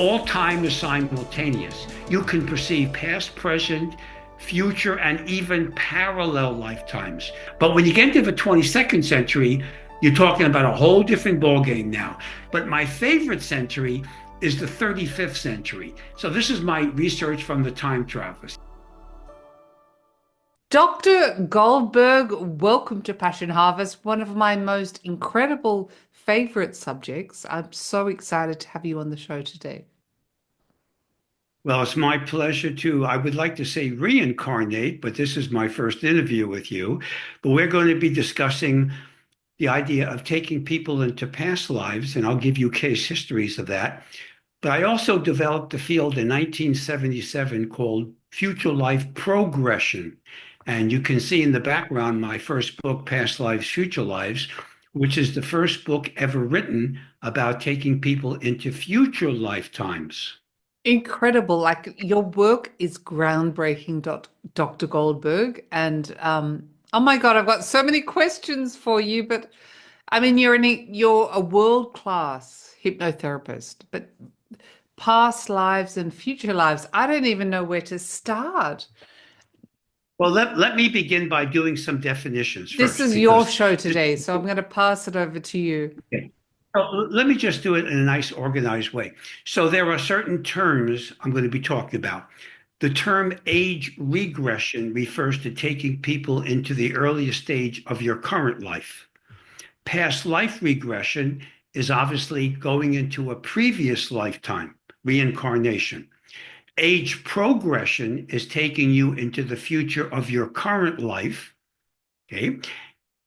All time is simultaneous. You can perceive past, present, future, and even parallel lifetimes. But when you get into the 22nd century, you're talking about a whole different ballgame now. But my favorite century is the 35th century. So this is my research from the time travelers. Dr. Goldberg, welcome to Passion Harvest, one of my most incredible favorite subjects. I'm so excited to have you on the show today. Well, it's my pleasure to, I would like to say reincarnate, but this is my first interview with you. But we're going to be discussing the idea of taking people into past lives, and I'll give you case histories of that. But I also developed a field in 1977 called future life progression. And you can see in the background my first book, Past Lives, Future Lives, which is the first book ever written about taking people into future lifetimes. Incredible. Like your work is groundbreaking, Dr. Goldberg. And oh my God, I've got so many questions for you. But I mean, you're a world-class hypnotherapist, but past lives and future lives, I don't even know where to start. Well, let me begin by doing some definitions This first, is your because show today, so I'm going to pass it over to you. okay. Let me just do it in a nice, organized way. So there are certain terms I'm going to be talking about. The term age regression refers to taking people into the earliest stage of your current life. Past life regression is obviously going into a previous lifetime, reincarnation. Age progression is taking you into the future of your current life. Okay.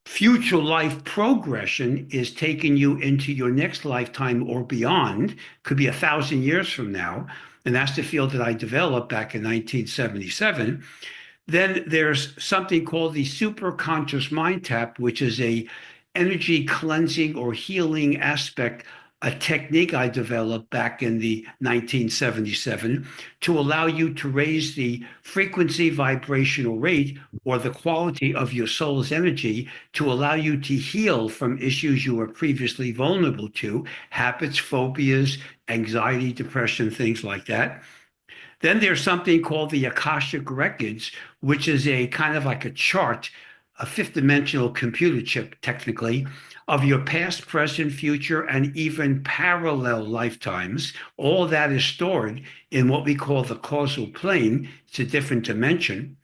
Future life progression is taking you into your next lifetime or beyond, could be 1,000 years from now. And that's the field that I developed back in 1977. Then there's something called the superconscious mind tap, which is a energy cleansing or healing aspect, a technique I developed back in the 1977 to allow you to raise the frequency vibrational rate or the quality of your soul's energy to allow you to heal from issues you were previously vulnerable to, habits, phobias, anxiety, depression, things like that. Then there's something called the Akashic Records, which is a kind of like a chart, a fifth dimensional computer chip, technically, of your past, present, future, and even parallel lifetimes. All that is stored in what we call the causal plane. It's a different dimension.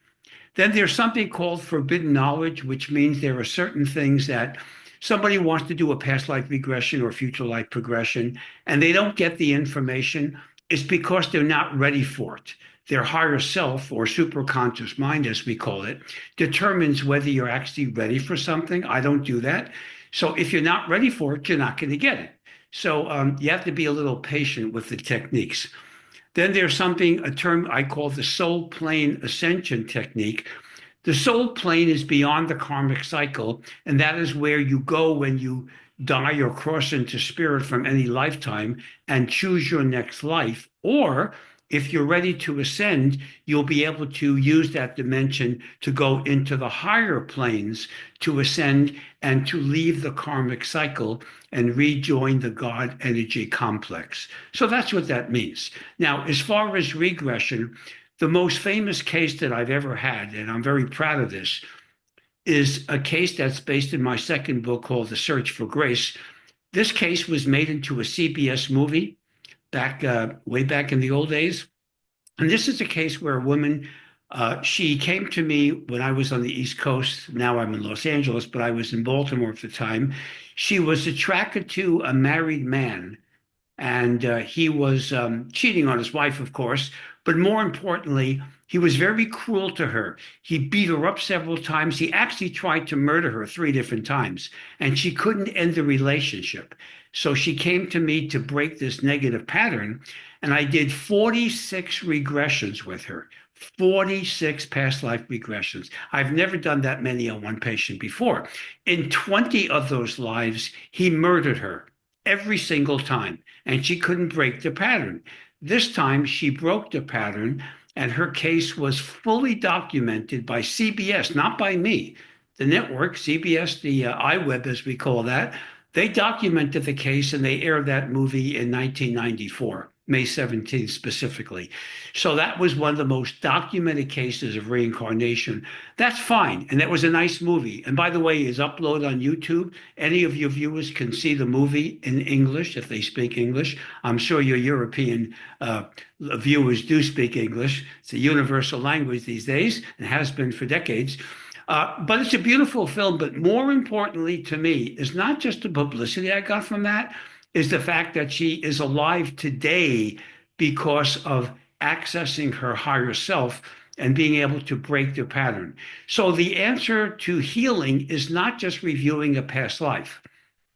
Then there's something called forbidden knowledge, which means there are certain things that somebody wants to do a past life regression or future life progression, and they don't get the information. It's because they're not ready for it. Their higher self, or superconscious mind, as we call it, determines whether you're actually ready for something. I don't do that. So if you're not ready for it, you're not going to get it. So you have to be a little patient with the techniques. Then there's something, a term I call the soul plane ascension technique. The soul plane is beyond the karmic cycle, and that is where you go when you die or cross into spirit from any lifetime and choose your next life. Or if you're ready to ascend, you'll be able to use that dimension to go into the higher planes to ascend and to leave the karmic cycle and rejoin the God energy complex. So that's what that means. Now, as far as regression, the most famous case that I've ever had, and I'm very proud of this, is a case that's based in my second book called The Search for Grace. This case was made into a CBS movie back way back in the old days. And this is a case where a woman, she came to me when I was on the East Coast. Now I'm in Los Angeles, but I was in Baltimore at the time. She was attracted to a married man, and he was cheating on his wife, of course. But more importantly, he was very cruel to her. He beat her up several times. He actually tried to murder her 3 different times, and she couldn't end the relationship. So she came to me to break this negative pattern, and I did 46 regressions with her. 46 past life regressions. I've never done that many on one patient before. In 20 of those lives, he murdered her every single time, and she couldn't break the pattern. This time she broke the pattern, and her case was fully documented by CBS, not by me. The network, CBS, the iWeb, as we call that, they documented the case and they aired that movie in 1994. May 17th specifically. So that was one of the most documented cases of reincarnation. That's fine. And that was a nice movie. And by the way, is uploaded on YouTube. Any of your viewers can see the movie in English if they speak English. I'm sure your European viewers do speak English. It's a universal language these days and has been for decades. But it's a beautiful film. But more importantly to me is not just the publicity I got from that, is the fact that she is alive today because of accessing her higher self and being able to break the pattern. So the answer to healing is not just reviewing a past life.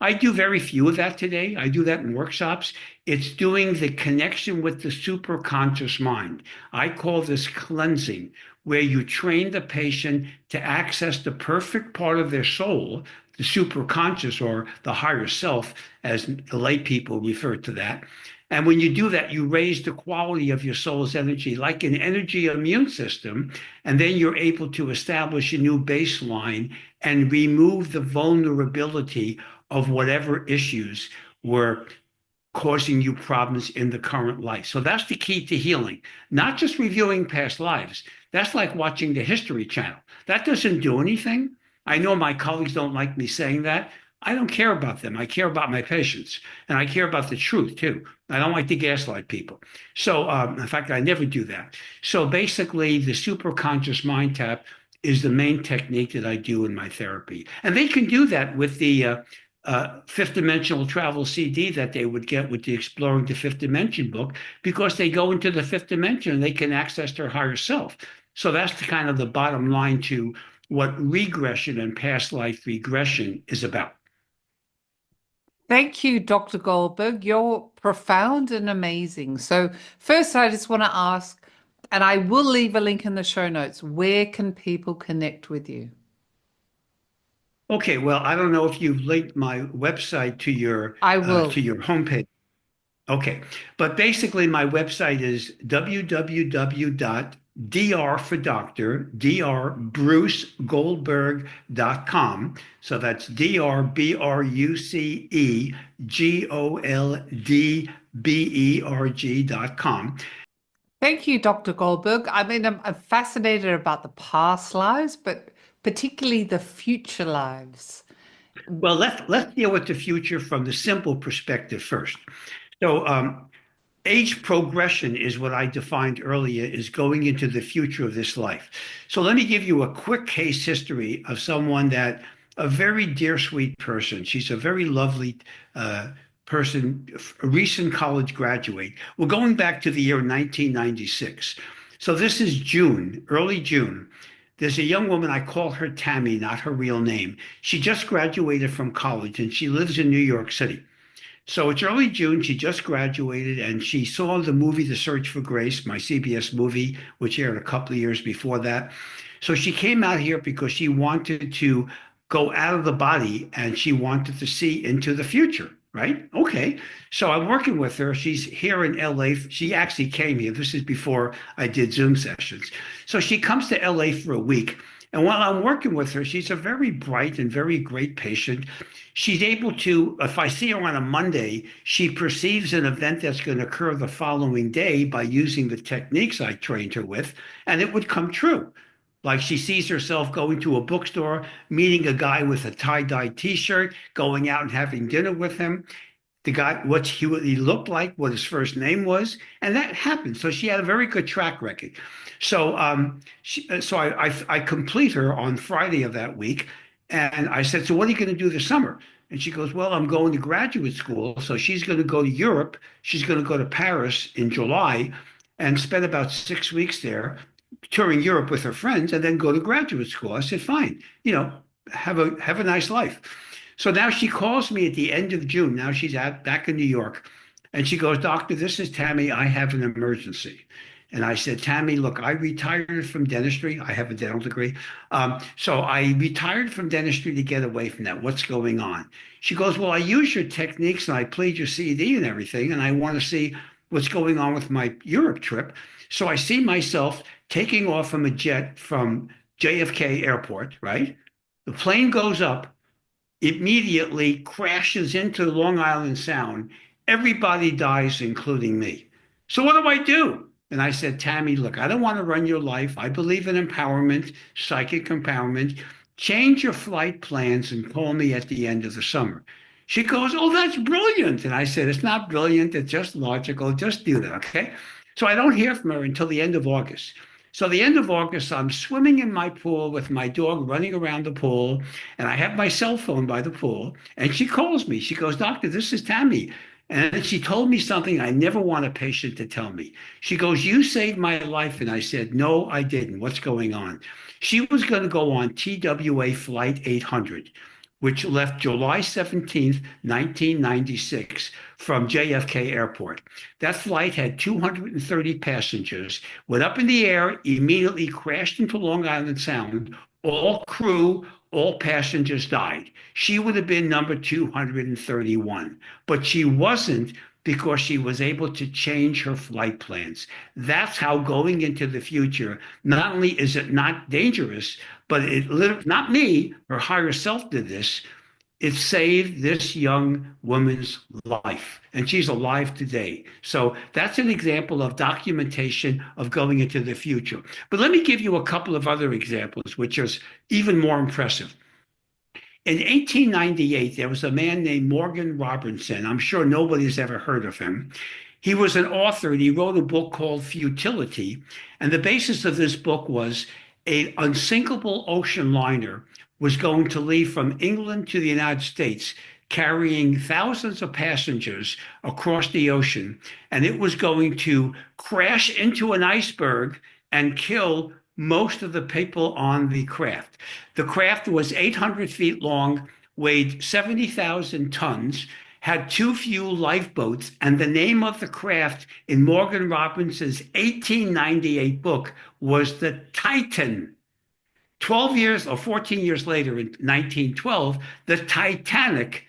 I do very few of that today. I do that in workshops. It's doing the connection with the superconscious mind. I call this cleansing, where you train the patient to access the perfect part of their soul, the superconscious or the higher self, as the lay people refer to that. And when you do that, you raise the quality of your soul's energy, like an energy immune system, and then you're able to establish a new baseline and remove the vulnerability of whatever issues were causing you problems in the current life. So that's the key to healing, not just reviewing past lives. That's like watching the History Channel. That doesn't do anything. I know my colleagues don't like me saying that. I don't care about them. I care about my patients, and I care about the truth too. I don't like to gaslight people. So, in fact, I never do that. So basically, the superconscious mind tap is the main technique that I do in my therapy. And they can do that with the fifth dimensional travel CD that they would get with the Exploring the Fifth Dimension book, because they go into the fifth dimension and they can access their higher self. So that's the kind of the bottom line to what regression and past life regression is about. Thank you, Dr. Goldberg. You're profound and amazing. So first, I just want to ask, and I will leave a link in the show notes, where can people connect with you? Okay, well, I don't know if you've linked my website to your I will. homepage. Okay, but basically my website is www.dr for doctor, drbrucegoldberg.com. So that's drbrucegoldberg.com. Thank you, Dr. Goldberg. I mean, I'm fascinated about the past lives, but particularly the future lives. Well, let's deal with the future from the simple perspective first. So, age progression is what I defined earlier, is going into the future of this life. So let me give you a quick case history of someone that, a very dear, sweet person. She's a very lovely person, a recent college graduate. We're going back to the year 1996. So this is June, early June. There's a young woman, I call her Tammy, not her real name. She just graduated from college and she lives in New York City. So it's early June. She just graduated and she saw the movie The Search for Grace, my CBS movie, which aired a couple of years before that. So she came out here because she wanted to go out of the body and she wanted to see into the future, right? Okay. So I'm working with her. She's here in LA. She actually came here. This is before I did Zoom sessions. So she comes to LA for a week. And while I'm working with her, she's a very bright and very great patient. She's able to, if I see her on a Monday, she perceives an event that's going to occur the following day by using the techniques I trained her with, and it would come true. Like she sees herself going to a bookstore, meeting a guy with a tie-dye t-shirt, going out and having dinner with him. The guy, what he looked like, what his first name was, and that happened. So she had a very good track record. So, I complete her on Friday of that week, and I said, "So what are you going to do this summer?" And she goes, "Well, I'm going to graduate school." So she's going to go to Europe. She's going to go to Paris in July, and spend about 6 weeks there, touring Europe with her friends, and then go to graduate school. I said, "Fine, have a nice life." So now she calls me at the end of June. Now she's back in New York. And she goes, "Doctor, this is Tammy. I have an emergency." And I said, "Tammy, look, I retired from dentistry. I have a dental degree. So I retired from dentistry to get away from that. What's going on?" She goes, "Well, I use your techniques and I played your CD and everything. And I want to see what's going on with my Europe trip." So I see myself taking off from a jet from JFK Airport, right? The plane goes up, immediately crashes into Long Island Sound. Everybody dies, including me. So what do I do? And I said, Tammy, look, I don't want to run your life. I believe in empowerment, psychic empowerment. Change your flight plans and call me at the end of the summer. She goes, oh, that's brilliant. And I said, it's not brilliant. It's just logical. Just do that. Okay. So I don't hear from her until the end of August. So the end of August, I'm swimming in my pool with my dog running around the pool, and I have my cell phone by the pool, and she calls me. She goes, Doctor, this is Tammy. And she told me something I never want a patient to tell me. She goes, you saved my life. And I said, no, I didn't. What's going on? She was going to go on TWA Flight 800, which left July 17th, 1996 from JFK Airport. That flight had 230 passengers, went up in the air, immediately crashed into Long Island Sound. All crew, all passengers died. She would have been number 231, but she wasn't because she was able to change her flight plans. That's how going into the future, not only is it not dangerous, but not me, her higher self did this. It saved this young woman's life, and she's alive today. So that's an example of documentation of going into the future. But let me give you a couple of other examples, which is even more impressive. In 1898, there was a man named Morgan Robertson. I'm sure nobody's ever heard of him. He was an author and he wrote a book called Futility. And the basis of this book was an unsinkable ocean liner was going to leave from England to the United States, carrying thousands of passengers across the ocean. And it was going to crash into an iceberg and kill most of the people on the craft. The craft was 800 feet long, weighed 70,000 tons, had too few lifeboats, and the name of the craft in Morgan Robinson's 1898 book was the Titan. 12 years or 14 years later, in 1912, the Titanic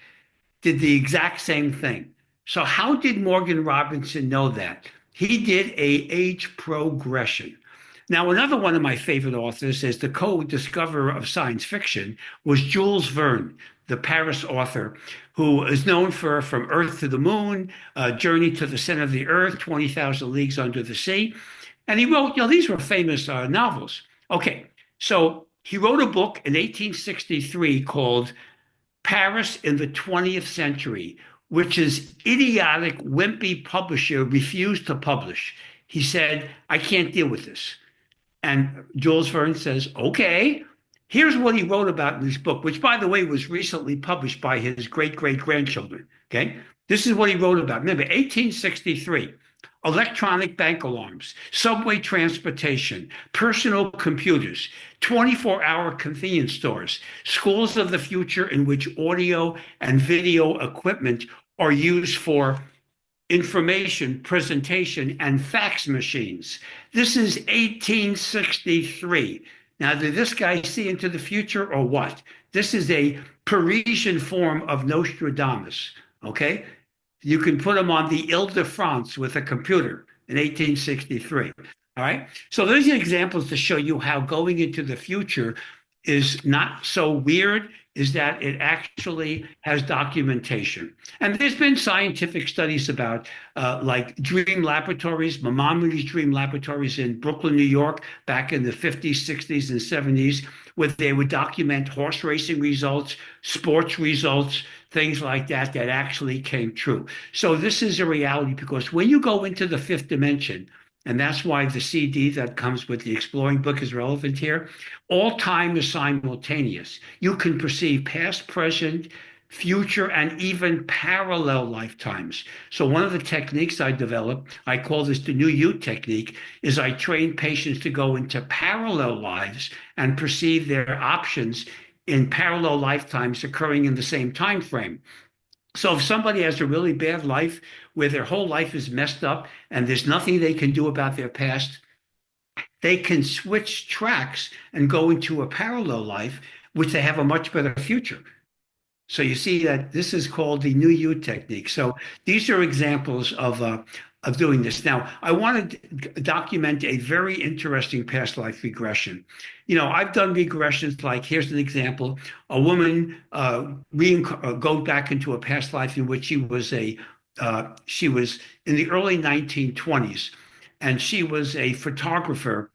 did the exact same thing. So how did Morgan Robinson know that? He did a age progression. Now, another one of my favorite authors is the co-discoverer of science fiction was Jules Verne, the Paris author, who is known for From Earth to the Moon, Journey to the Center of the Earth, 20,000 Leagues Under the Sea. And he wrote, these were famous novels. Okay, so he wrote a book in 1863 called Paris in the 20th Century, which his idiotic, wimpy publisher refused to publish. He said, I can't deal with this. And Jules Verne says, okay, here's what he wrote about in this book, which, by the way, was recently published by his great-great-grandchildren. Okay, this is what he wrote about. Remember, 1863, electronic bank alarms, subway transportation, personal computers, 24-hour convenience stores, schools of the future in which audio and video equipment are used for information presentation and fax machines. This is 1863. Now, did this guy see into the future or what? This is a Parisian form of Nostradamus, okay? You can put him on the Ile-de-France with a computer in 1863, all right? So those are examples to show you how going into the future is not so weird, is that it actually has documentation. And there's been scientific studies about like dream laboratories, Maimonides dream laboratories in Brooklyn, New York, back in the 50s, 60s, and 70s, where they would document horse racing results, sports results, things like that, that actually came true. So this is a reality because when you go into the fifth dimension, and that's why the CD that comes with the Exploring book is relevant here. All time is simultaneous. You can perceive past, present, future, and even parallel lifetimes. So one of the techniques I developed, I call this the new you technique, is I train patients to go into parallel lives and perceive their options in parallel lifetimes occurring in the same time frame. So if somebody has a really bad life where their whole life is messed up and there's nothing they can do about their past, they can switch tracks and go into a parallel life, which they have a much better future. So you see that this is called the new you technique. So these are examples of doing this. Now, I want to document a very interesting past life regression. I've done regressions like, here's an example. A woman goes back into a past life in which she was a she was in the early 1920s, and she was a photographer,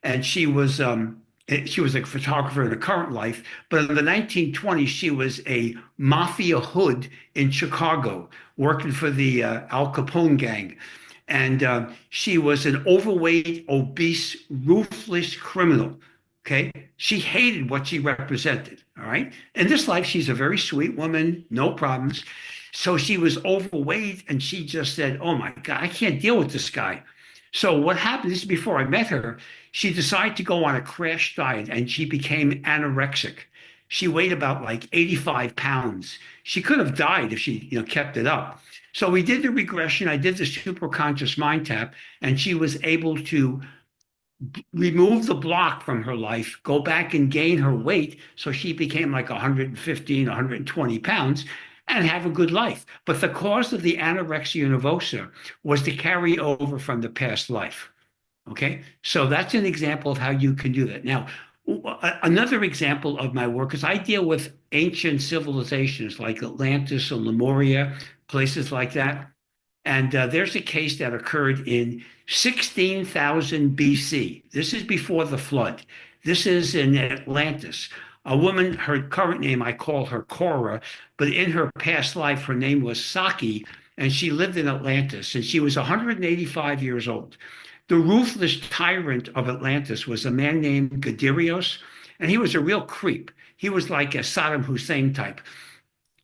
and she was a photographer in her current life, but in the 1920s, she was a mafia hood in Chicago, working for the Al Capone gang. And she was an overweight, obese, ruthless criminal. Okay. She hated what she represented. All right. In this life, she's a very sweet woman, no problems. So she was overweight and she just said, "Oh my God, I can't deal with this guy." So what happened, this is before I met her, she decided to go on a crash diet and she became anorexic. She weighed about like 85 pounds. She could have died if she, kept it up. So we did the regression. I did the superconscious mind tap, and she was able to remove the block from her life, go back and gain her weight. So she became like 115, 120 pounds and have a good life. But the cause of the anorexia nervosa was to carry over from the past life. Okay. So that's an example of how you can do that. Now, another example of my work is I deal with ancient civilizations like Atlantis or Lemuria, places like that. And there's a case that occurred in 16,000 BC. This is before the flood. This is in Atlantis. A woman, her current name, I call her Cora, but in her past life, her name was Saki, and she lived in Atlantis, and she was 185 years old. The ruthless tyrant of Atlantis was a man named Gadirios, and he was a real creep. He was like a Saddam Hussein type.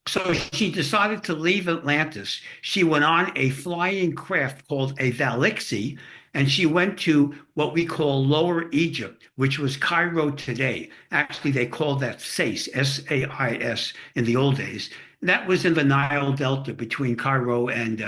So she decided to leave Atlantis. She went on a flying craft called a Valixi, and she went to what we call Lower Egypt, which was Cairo today. Actually, they called that Sais, S-A-I-S, in the old days. That was in the Nile Delta between Cairo and,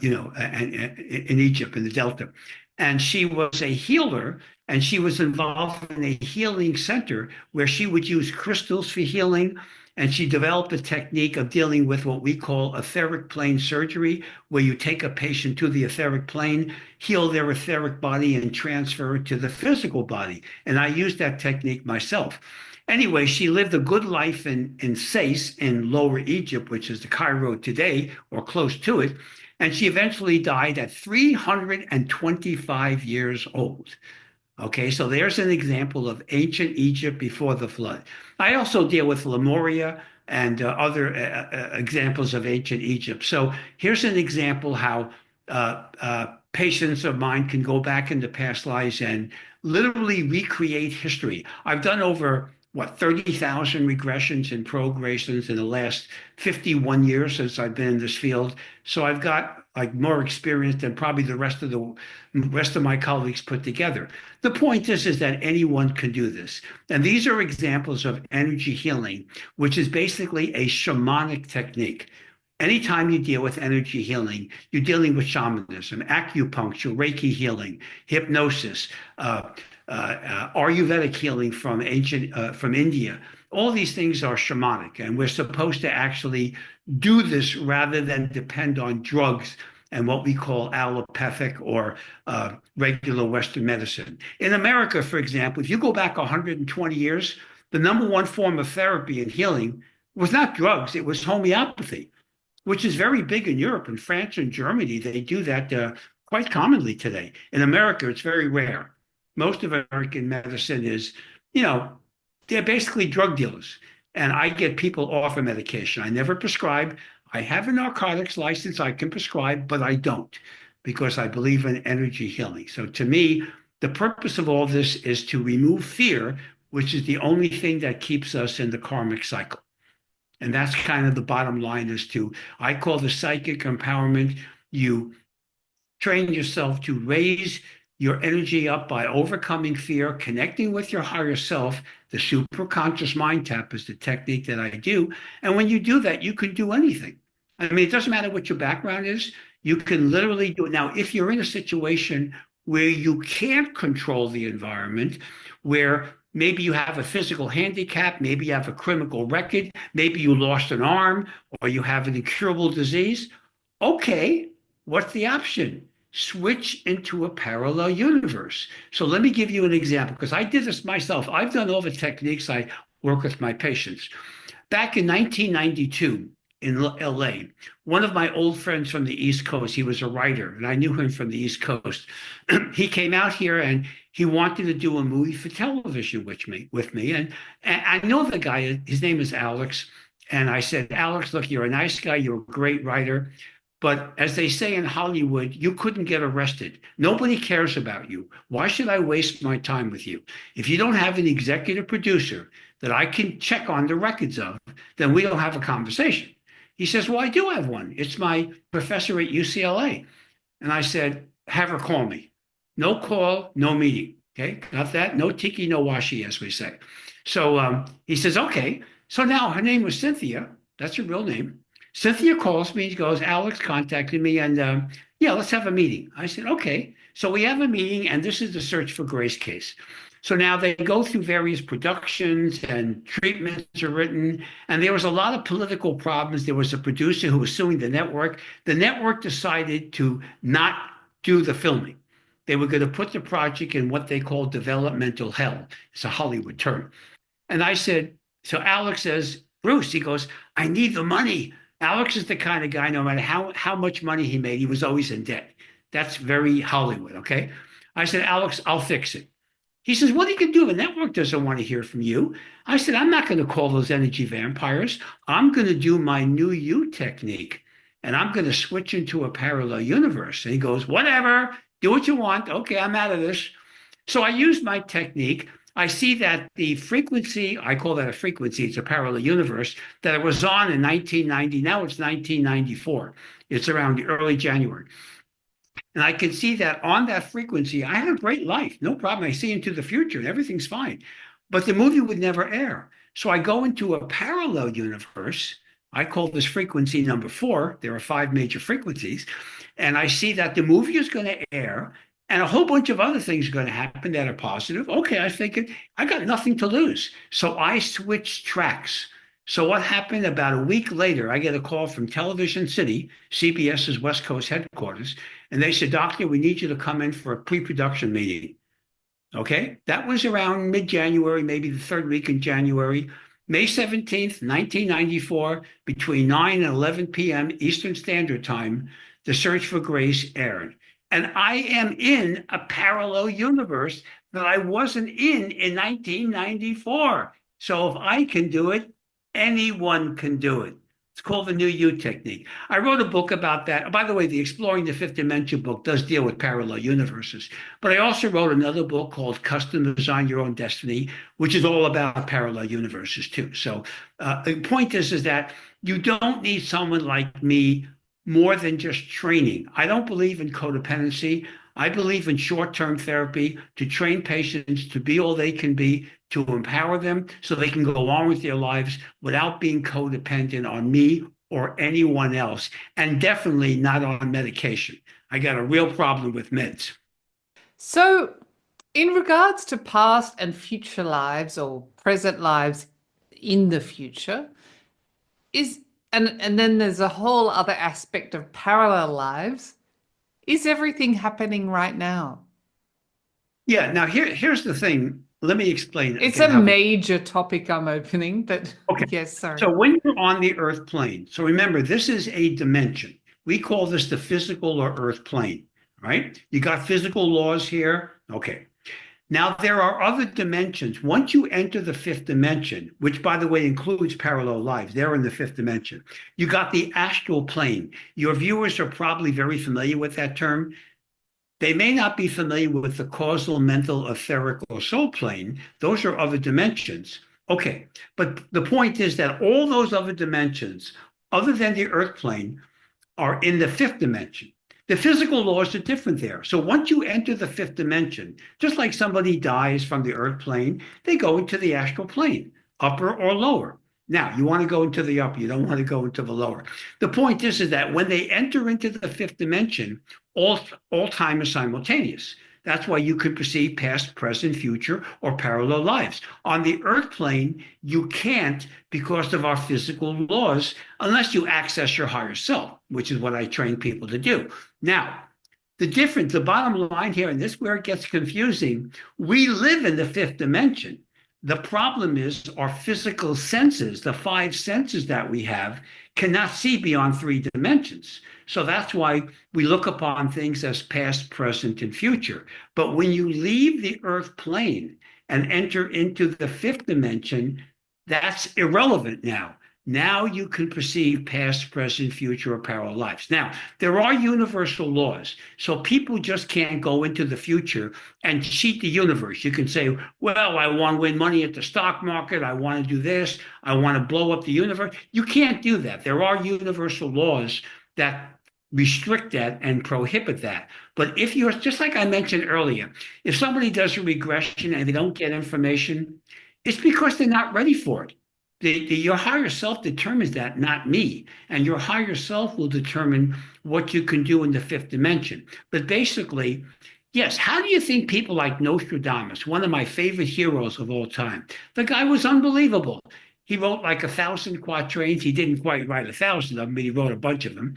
in Egypt, in the Delta. And she was a healer, and she was involved in a healing center where she would use crystals for healing. And she developed a technique of dealing with what we call etheric plane surgery, where you take a patient to the etheric plane, heal their etheric body, and transfer it to the physical body. And I used that technique myself. Anyway, she lived a good life in Sais, in Lower Egypt, which is the Cairo today, or close to it. And she eventually died at 325 years old. Okay, so there's an example of ancient Egypt before the flood. I also deal with Lemuria and other examples of ancient Egypt. So here's an example how patients of mine can go back into past lives and literally recreate history. I've done over, 30,000 regressions and progressions in the last 51 years since I've been in this field. So I've got like more experience than probably the rest of my colleagues put together. The point is that anyone can do this. And these are examples of energy healing, which is basically a shamanic technique. Anytime you deal with energy healing, you're dealing with shamanism, acupuncture, Reiki healing, hypnosis, Ayurvedic healing from from India. All these things are shamanic, and we're supposed to actually do this rather than depend on drugs and what we call allopathic or regular Western medicine. In America, for example, if you go back 120 years, the number one form of therapy and healing was not drugs, it was homeopathy, which is very big in Europe. In France and Germany, they do that quite commonly today. In America, it's very rare. Most of American medicine is, they're basically drug dealers. And I get people off of medication. I never prescribe. I have a narcotics license I can prescribe, but I don't because I believe in energy healing. So to me, the purpose of all this is to remove fear, which is the only thing that keeps us in the karmic cycle. And that's kind of the bottom line I call the psychic empowerment. You train yourself to raise your energy up by overcoming fear, connecting with your higher self. The superconscious mind tap is the technique that I do. And when you do that, you can do anything. I mean, it doesn't matter what your background is. You can literally do it. Now, if you're in a situation where you can't control the environment, where maybe you have a physical handicap, maybe you have a criminal record, maybe you lost an arm, or you have an incurable disease, okay, what's the option? Switch into a parallel universe. So let me give you an example, because I did this myself. I've done all the techniques. I work with my patients. Back in 1992, in LA. One of my old friends from the East Coast, he was a writer, and I knew him from the East Coast. He came out here and he wanted to do a movie for television with me. And I know the guy, his name is Alex. And I said, Alex, look, you're a nice guy, you're a great writer. But as they say in Hollywood, you couldn't get arrested. Nobody cares about you. Why should I waste my time with you? If you don't have an executive producer that I can check on the records of, then we don't have a conversation. He says, well, I do have one. It's my professor at UCLA. And I said, have her call me. No call, no meeting. Okay, got that? No tiki, no washi, as we say. So he says, okay. So now her name was Cynthia. That's her real name. Cynthia calls me. She goes, Alex contacted me, and yeah, let's have a meeting. I said, okay. So we have a meeting, and this is the Search for Grace case. So now they go through various productions and treatments are written, and there was a lot of political problems. There was a producer who was suing the network. The network decided to not do the filming. They were going to put the project in what they call developmental hell. It's a Hollywood term. And I said, so Alex says, Bruce, he goes, I need the money. Alex is the kind of guy, no matter how much money he made, he was always in debt. That's very Hollywood, okay? I said, Alex, I'll fix it. He says, what are you going to do? The network doesn't want to hear from you. I said, I'm not going to call those energy vampires. I'm going to do my new you technique, and I'm going to switch into a parallel universe. And he goes, whatever, do what you want. Okay, I'm out of this. So I used my technique. I see that the frequency, I call that a frequency, it's a parallel universe, that it was on in 1990. Now it's 1994. It's around early January. And I can see that on that frequency, I had a great life, no problem. I see into the future and everything's fine. But the movie would never air. So I go into a parallel universe. I call this frequency number 4. There are 5 major frequencies. And I see that the movie is going to air. And a whole bunch of other things are going to happen that are positive. Okay, I figured I got nothing to lose. So I switched tracks. So what happened about a week later, I get a call from Television City, CBS's West Coast headquarters, and they said, Doctor, we need you to come in for a pre-production meeting. Okay, that was around mid-January, maybe the 3rd week in January. May 17th, 1994, between 9 and 11 p.m. Eastern Standard Time, The Search for Grace aired. And I am in a parallel universe that I wasn't in 1994. So if I can do it, anyone can do it. It's called the New You technique. I wrote a book about that. By the way, the Exploring the Fifth Dimension book does deal with parallel universes. But I also wrote another book called Custom Design Your Own Destiny, which is all about parallel universes too. So the point is that you don't need someone like me more than just training. I don't believe in codependency. I believe in short-term therapy to train patients to be all they can be, to empower them so they can go on with their lives without being codependent on me or anyone else, and definitely not on medication. I got a real problem with meds. So in regards to past and future lives or present lives in the future, and then there's a whole other aspect of parallel lives. Is everything happening right now? Yeah, now here's the thing. Let me explain. It's a major topic I'm opening, but okay. Yes, sorry. So when you're on the earth plane, so remember, this is a dimension. We call this the physical or earth plane, right? You got physical laws here. Okay. Now, there are other dimensions. Once you enter the 5th dimension, which, by the way, includes parallel lives, they're in the 5th dimension. You got the astral plane. Your viewers are probably very familiar with that term. They may not be familiar with the causal, mental, etheric, or soul plane. Those are other dimensions. Okay, but the point is that all those other dimensions, other than the earth plane, are in the 5th dimension. The physical laws are different there. So once you enter the 5th dimension, just like somebody dies from the earth plane, they go into the astral plane, upper or lower. Now, you want to go into the upper, you don't want to go into the lower. The point is that when they enter into the 5th dimension, all time is simultaneous. That's why you can perceive past, present, future, or parallel lives. On the earth plane, you can't because of our physical laws, unless you access your higher self, which is what I train people to do. Now, the bottom line here, and this is where it gets confusing, we live in the 5th dimension, The problem is our physical senses, the five senses that we have, cannot see beyond three dimensions. So that's why we look upon things as past, present, and future. But when you leave the earth plane and enter into the fifth dimension, that's irrelevant now. Now you can perceive past, present, future, or parallel lives. Now, there are universal laws. So people just can't go into the future and cheat the universe. You can say, well, I want to win money at the stock market. I want to do this. I want to blow up the universe. You can't do that. There are universal laws that restrict that and prohibit that. But if you're, just like I mentioned earlier, if somebody does a regression and they don't get information, it's because they're not ready for it. Your higher self determines that, not me. And your higher self will determine what you can do in the fifth dimension. But basically, yes, how do you think people like Nostradamus, one of my favorite heroes of all time, the guy was unbelievable. He wrote like 1,000 quatrains. He didn't quite write 1,000 of them, but he wrote a bunch of them.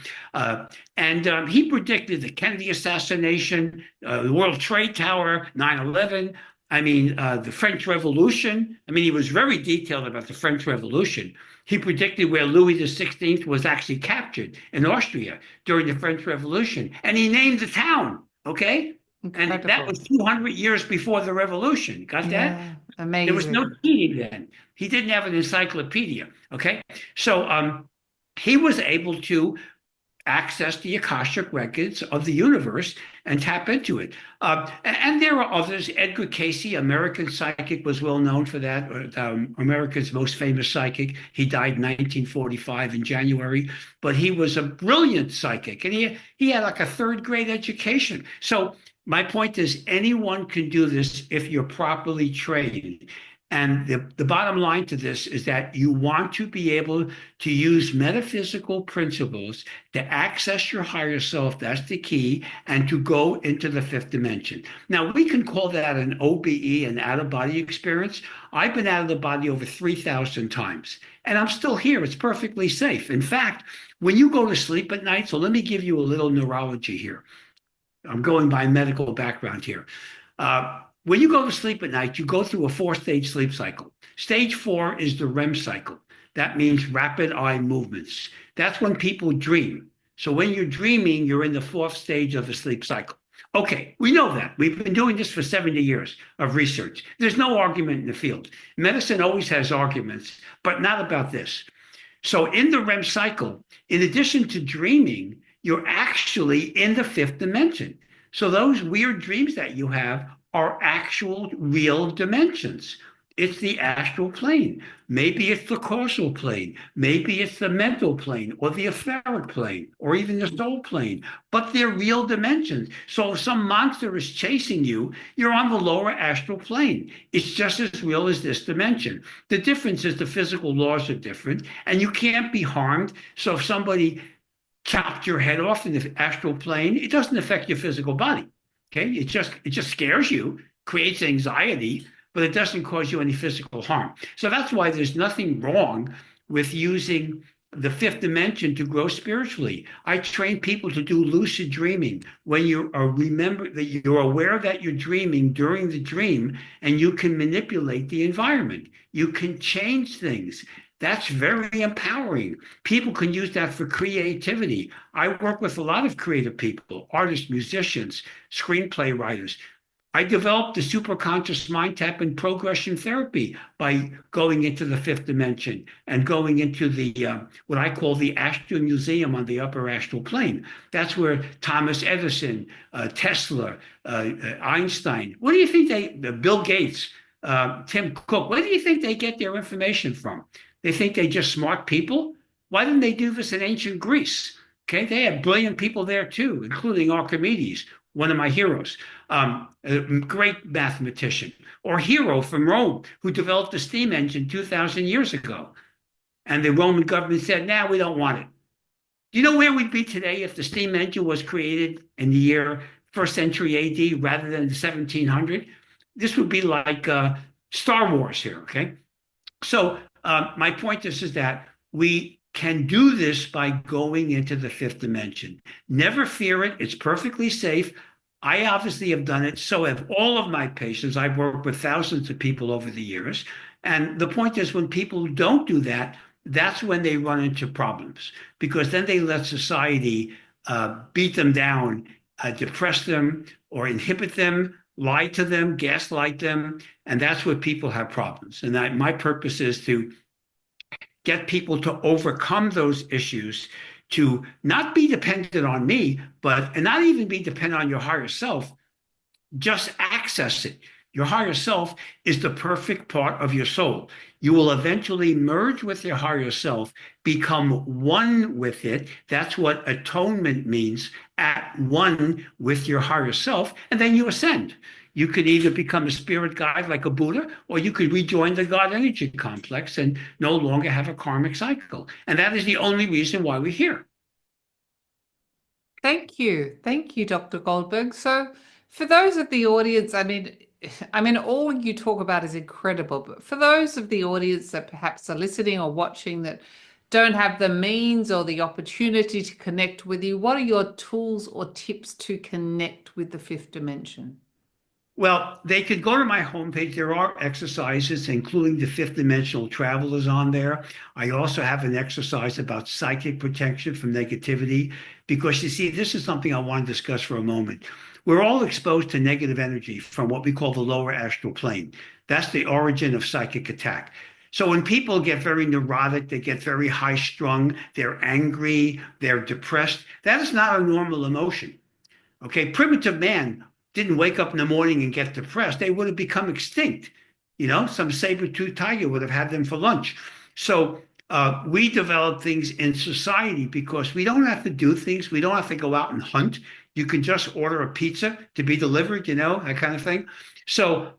And he predicted the Kennedy assassination, the World Trade Tower, 9/11. I mean, the French Revolution. I mean, he was very detailed about the French Revolution. He predicted where Louis XVI was actually captured in Austria during the French Revolution. And he named the town, okay? Incredible. And that was 200 years before the revolution. Got that? Yeah, amazing. There was no cheating then. He didn't have an encyclopedia, okay? So he was able to access the Akashic records of the universe and tap into it. And there are others. Edgar Cayce, American psychic, was well known for that. America's most famous psychic. He died in 1945 in January, but he was a brilliant psychic, and he had like a third grade education. So my point is, anyone can do this if you're properly trained. And the bottom line to this is that you want to be able to use metaphysical principles to access your higher self. That's the key, and to go into the fifth dimension. Now, we can call that an OBE, an out-of-body experience. I've been out of the body over 3,000 times, and I'm still here. It's perfectly safe. In fact, when you go to sleep at night, so let me give you a little neurology here. I'm going by medical background here. When you go to sleep at night, you go through a 4-stage sleep cycle. Stage 4 is the REM cycle. That means rapid eye movements. That's when people dream. So when you're dreaming, you're in the 4th stage of the sleep cycle. Okay, we know that. We've been doing this for 70 years of research. There's no argument in the field. Medicine always has arguments, but not about this. So in the REM cycle, in addition to dreaming, you're actually in the 5th dimension. So those weird dreams that you have are actual real dimensions. It's the astral plane. Maybe it's the causal plane. Maybe it's the mental plane or the etheric plane or even the soul plane, but they're real dimensions. So if some monster is chasing you, you're on the lower astral plane. It's just as real as this dimension. The difference is the physical laws are different and you can't be harmed. So if somebody chopped your head off in the astral plane, it doesn't affect your physical body. Okay, it just scares you, creates anxiety, but it doesn't cause you any physical harm. So that's why there's nothing wrong with using the 5th dimension to grow spiritually. I train people to do lucid dreaming. When you remember that you're aware that you're dreaming during the dream, and you can manipulate the environment. You can change things. That's very empowering. People can use that for creativity. I work with a lot of creative people, artists, musicians, screenplay writers. I developed the superconscious mind tap and progression therapy by going into the 5th dimension and going into the what I call the astral museum on the upper astral plane. That's where Thomas Edison, Tesla, Einstein, what do you think Bill Gates, Tim Cook, where do you think they get their information from? They think they're just smart people? Why didn't they do this in ancient Greece? Okay, they had brilliant people there too, including Archimedes, one of my heroes, a great mathematician, or Hero from Rome, who developed the steam engine 2,000 years ago. And the Roman government said, "Nah, we don't want it." Do you know where we'd be today if the steam engine was created in the year 1st century AD rather than 1700? This would be like Star Wars here, okay? So my point is that we can do this by going into the 5th dimension. Never fear it. It's perfectly safe. I obviously have done it. So have all of my patients. I've worked with thousands of people over the years. And the point is, when people don't do that, that's when they run into problems because then they let society beat them down, depress them, or inhibit them, lie to them, gaslight them. And that's where people have problems. And my purpose is to get people to overcome those issues, to not be dependent on me, but and not even be dependent on your higher self, just access it. Your higher self is the perfect part of your soul. You will eventually merge with your higher self, become one with it. That's what atonement means, at one with your higher self, and then you ascend. You could either become a spirit guide like a Buddha, or you could rejoin the God energy complex and no longer have a karmic cycle. And that is the only reason why we're here. Thank you. Thank you, Dr. Goldberg. So for those of the audience, I mean, all you talk about is incredible, but for those of the audience that perhaps are listening or watching that don't have the means or the opportunity to connect with you, what are your tools or tips to connect with the fifth dimension? Well, they could go to my homepage. There are exercises, including the fifth dimensional travel is on there. I also have an exercise about psychic protection from negativity, because you see, this is something I want to discuss for a moment. We're all exposed to negative energy from what we call the lower astral plane. That's the origin of psychic attack. So when people get very neurotic, they get very high strung, they're angry, they're depressed, that is not a normal emotion. Okay, primitive man didn't wake up in the morning and get depressed. They would have become extinct. You know, some saber-toothed tiger would have had them for lunch. So we develop things in society because we don't have to do things. We don't have to go out and hunt. You can just order a pizza to be delivered, you know, that kind of thing. So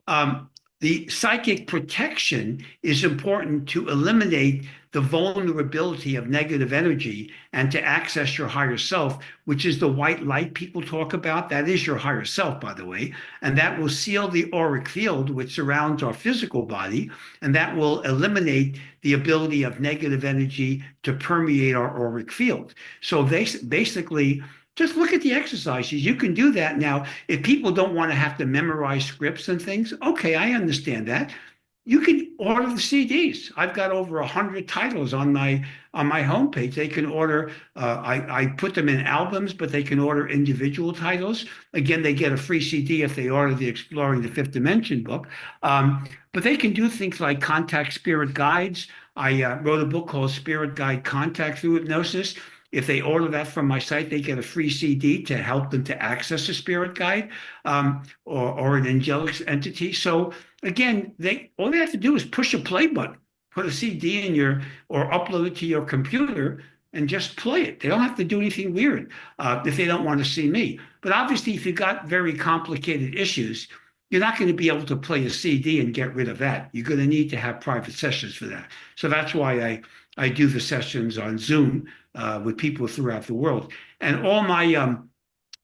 the psychic protection is important to eliminate the vulnerability of negative energy and to access your higher self, which is the white light people talk about. That is your higher self, by the way, and that will seal the auric field which surrounds our physical body, and that will eliminate the ability of negative energy to permeate our auric field. So they basically just look at the exercises. You can do that now. If people don't want to have to memorize scripts and things, okay, I understand that. You can order the CDs. I've got over 100 titles on my homepage. They can order. I put them in albums, but they can order individual titles. Again, they get a free CD if they order the Exploring the Fifth Dimension book. But they can do things like contact spirit guides. I wrote a book called Spirit Guide Contact Through Hypnosis. If they order that from my site, they get a free CD to help them to access a spirit guide or an angelic entity. So again, all they have to do is push a play button, put a CD in or upload it to your computer and just play it. They don't have to do anything weird if they don't want to see me. But obviously, if you've got very complicated issues, you're not going to be able to play a CD and get rid of that. You're going to need to have private sessions for that. So that's why I do the sessions on Zoom with people throughout the world. And all my,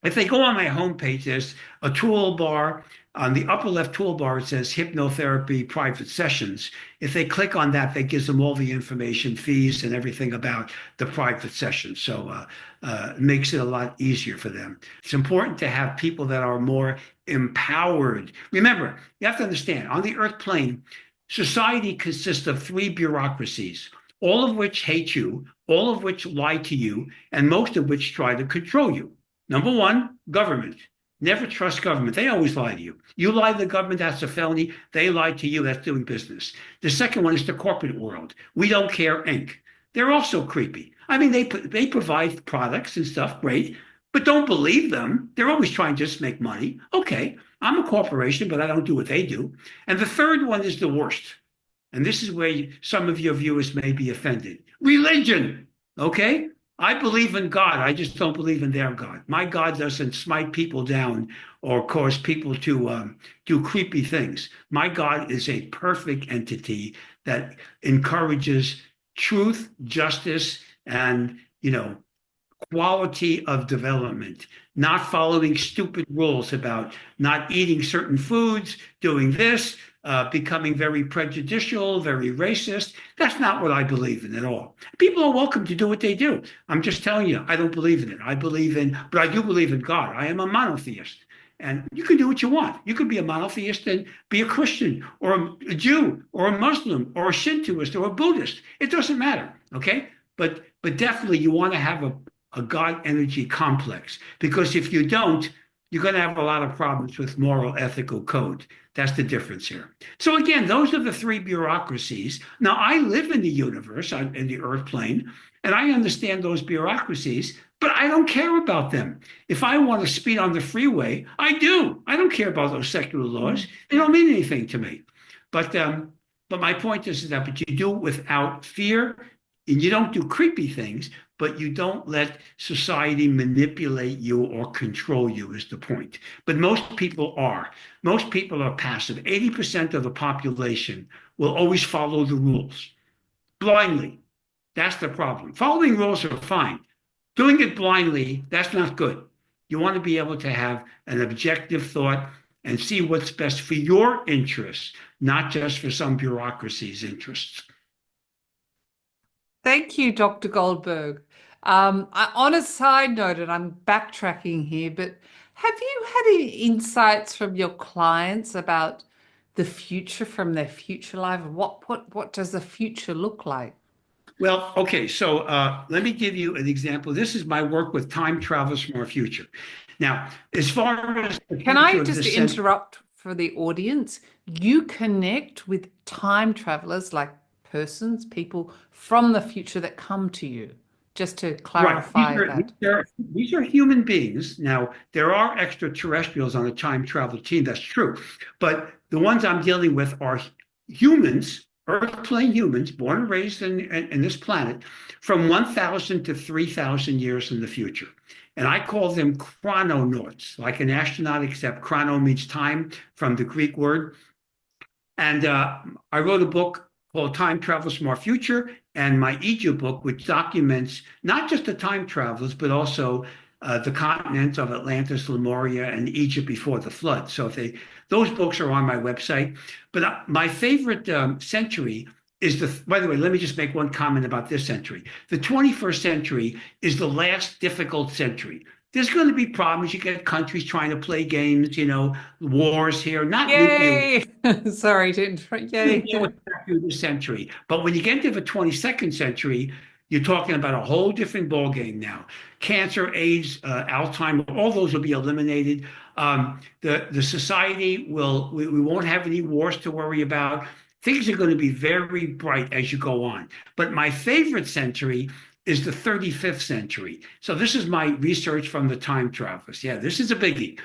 if they go on my homepage, there's a toolbar. On the upper left toolbar, it says Hypnotherapy Private Sessions. If they click on that, that gives them all the information, fees, and everything about the private sessions. So it makes it a lot easier for them. It's important to have people that are more empowered. Remember, you have to understand, on the earth plane, society consists of 3 bureaucracies, all of which hate you, all of which lie to you, and most of which try to control you. Number 1, government. Never trust government. They always lie to you. You lie to the government, that's a felony. They lie to you, that's doing business. The second one is the corporate world. We don't care, Inc. They're also creepy. I mean, they provide products and stuff, great, but don't believe them. They're always trying to just make money. Okay, I'm a corporation, but I don't do what they do. And the third one is the worst. And this is where some of your viewers may be offended. Religion, okay? I believe in God. I just don't believe in their God. My God doesn't smite people down or cause people to do creepy things. My God is a perfect entity that encourages truth, justice, and, quality of development, not following stupid rules about not eating certain foods, doing this, becoming very prejudicial, very racist. That's not what I believe in at all. People are welcome to do what they do. I'm just telling you, I don't believe in it. But I do believe in God. I am a monotheist. And you can do what you want. You could be a monotheist and be a Christian or a Jew or a Muslim or a Shintoist or a Buddhist. It doesn't matter. Okay. But definitely you want to have a God energy complex, because if you don't, you're going to have a lot of problems with moral ethical code. That's the difference here. So again, those are the three bureaucracies. Now, I live in the universe, in the earth plane, and I understand those bureaucracies, but I don't care about them. If I want to speed on the freeway, I do. I don't care about those secular laws. They don't mean anything to me. But my point is that but you do it without fear, and you don't do creepy things, but you don't let society manipulate you or control you is the point. But most people are. Most people are passive. 80% of the population will always follow the rules blindly. That's the problem. Following rules are fine. Doing it blindly, that's not good. You want to be able to have an objective thought and see what's best for your interests, not just for some bureaucracy's interests. Thank you, Dr. Goldberg. On a side note, and I'm backtracking here, but have you had any insights from your clients about the future from their future life? What does the future look like? Well, okay, so let me give you an example. This is my work with time travelers from our future. Now, as far as the Can I future of just this interrupt for the audience? You connect with time travelers, like persons, people from the future that come to you, just to clarify that. These are human beings. Now, there are extraterrestrials on the time travel team, that's true. But the ones I'm dealing with are humans, Earth plane humans, born and raised in this planet, from 1,000 to 3,000 years in the future. And I call them chrononauts, like an astronaut, except chrono means time from the Greek word. And I wrote a book called Time Travels from Our Future, and my Egypt book, which documents not just the time travelers, but also the continents of Atlantis, Lemuria, and Egypt before the flood. So those books are on my website. But my favorite century is by the way, let me just make one comment about this century. The 21st century is the last difficult century. There's going to be problems. You get countries trying to play games, wars here, not Yay! nuclear. Sorry to interrupt. Yay! Through the century. But when you get into the 22nd century, you're talking about a whole different ballgame now. Cancer, AIDS, Alzheimer, all those will be eliminated. The society we won't have any wars to worry about. Things are going to be very bright as you go on. But my favorite century is the 35th century. So this is my research from the time travelers. Yeah, this is a biggie.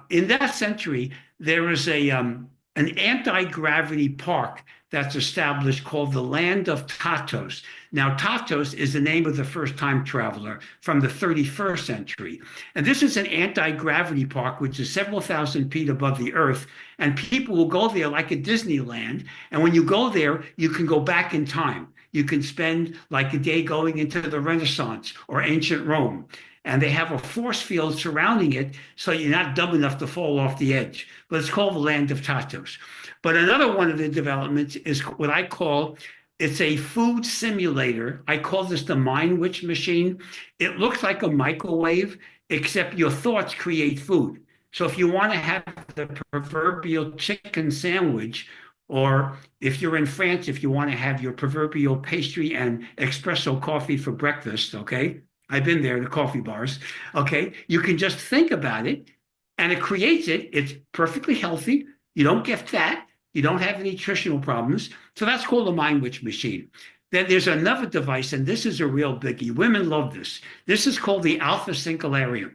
In that century, there is an anti-gravity park that's established called the Land of Tatos. Now, Tatos is the name of the first time traveler from the 31st century. And this is an anti-gravity park, which is several thousand feet above the earth. And people will go there like a Disneyland. And when you go there, you can go back in time. You can spend like a day going into the Renaissance or ancient Rome. And they have a force field surrounding it, so you're not dumb enough to fall off the edge. But it's called the Land of Tatos. But another one of the developments is what I call, it's a food simulator. I call this the Mind Witch machine. It looks like a microwave, except your thoughts create food. So if you want to have the proverbial chicken sandwich, or if you're in France, if you want to have your proverbial pastry and espresso coffee for breakfast, okay? I've been there, the coffee bars, okay? You can just think about it, and it creates it. It's perfectly healthy. You don't get fat. You don't have any nutritional problems. So that's called a Mind Witch machine. Then there's another device, and this is a real biggie. Women love this. This is called the Alpha Syncolarium.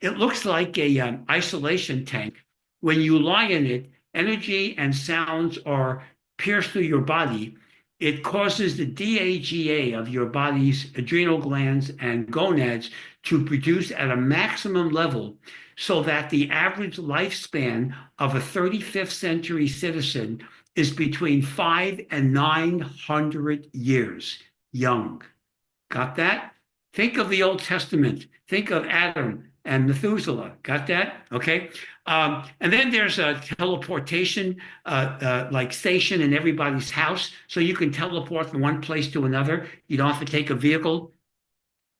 It looks like a isolation tank. When you lie in it, energy and sounds are pierced through your body. It causes the DHEA of your body's adrenal glands and gonads to produce at a maximum level, so that the average lifespan of a 35th century citizen is between 500 and 900 years young. Got that? Think of the Old Testament. Think of Adam and Methuselah. Got that? Okay. And then there's a teleportation like station in everybody's house, so you can teleport from one place to another. You don't have to take a vehicle.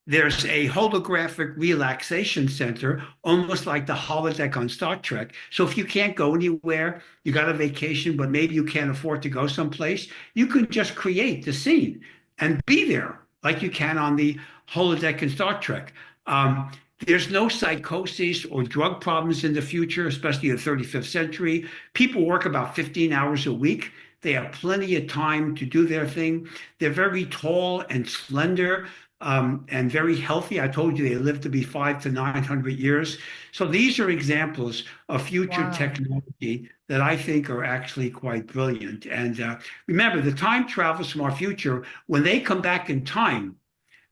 There's a holographic relaxation center, almost like the holodeck on Star Trek. So if you can't go anywhere, you got a vacation, but maybe you can't afford to go someplace, you can just create the scene and be there like you can on the holodeck in Star Trek. Um, there's no psychosis or drug problems in the future, especially in the 35th century. People work about 15 hours a week. They have plenty of time to do their thing. They're very tall and slender, and very healthy. I told you they live to be 5 to 900 years. So these are examples of future Wow. technology that I think are actually quite brilliant. And remember, the time travelers from our future, when they come back in time,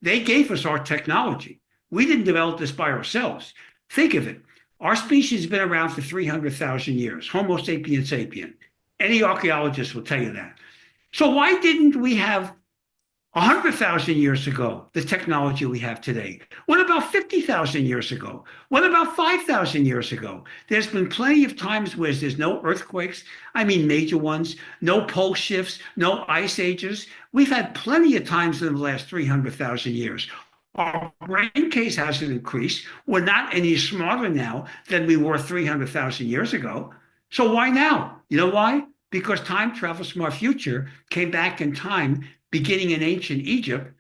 they gave us our technology. We didn't develop this by ourselves. Think of it. Our species has been around for 300,000 years, Homo sapiens sapien. Any archaeologist will tell you that. So why didn't we have 100,000 years ago, the technology we have today? What about 50,000 years ago? What about 5,000 years ago? There's been plenty of times where there's no earthquakes, I mean major ones, no pole shifts, no ice ages. We've had plenty of times in the last 300,000 years. Our brain case hasn't increased. We're not any smarter now than we were 300,000 years ago. So why now? You know why? Because time travels from our future came back in time beginning in ancient Egypt